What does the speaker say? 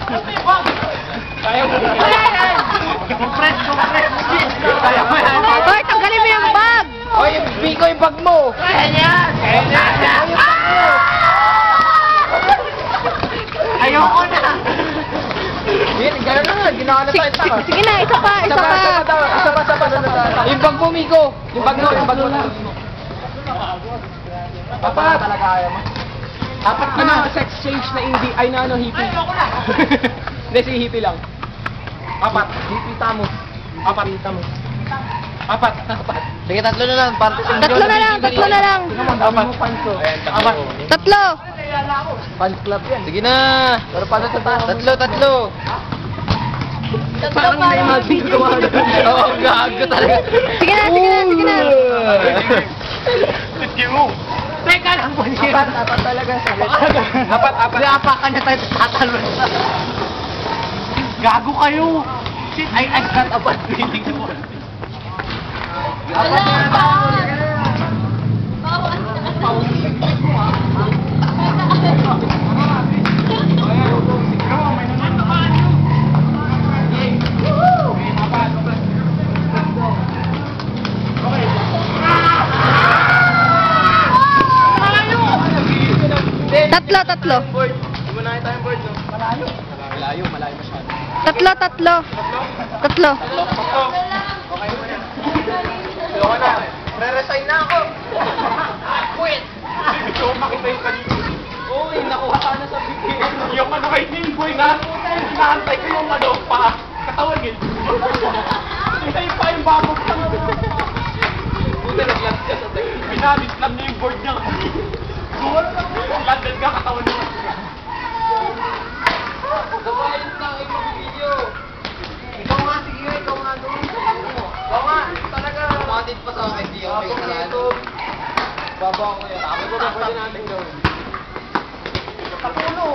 Kaya mo. Compress. Kaya mo yan. Hoy, tanggalin mo yung bag! Hoy, Biko, yung bag mo! Kaya yan! Ayoko na! Gano'n na nga, ginawa na tayo. Sige na, isa pa. Isa pa. Yung bag mo, Miko. Yung bag mo. Apat. Apat ka na. Sex change na hindi. Ay na ano, hippie. Hindi, si hippie lang. Apat. Hippie tamo. Apat. Sige, tatlo na lang. Tatlo na lang. Apat. Apat. Tatlo. Fans club yan. Sige na! Pero paano sa tayo? Tatlo! Parang may mag-video. Oo, gago talaga. Sige na. Teka lang po niya. Apat talaga. Apat. Apakan na tayo tatalon. Gago kayo! Shit, I got a bad feeling. Tatlo. Unahin tayong board, no? Malayo masyado. Tatlo. Okay naman yan. Ayoko na. Re-resign na ako. Quit! Ito, makita yung kanina. Uy, nakuha ka na sa bigay. Yung ano kay Ningboy na, inaantay ko yung ano pa. Katawan yun. Hinay pa yung babog ka. Buti nag-land siya sa tayo. Pinabit-land niya yung board niya. Landed ka, katawan niya. Gabayan lang ay mag-video. Ikaw nga, sige, ikaw nga doon. Ikaw nga, talaga. Matid pa sa akin, di ako may kasalanan. Baba ako yan. Sabi ko na pwede natin gawin. Kapulo,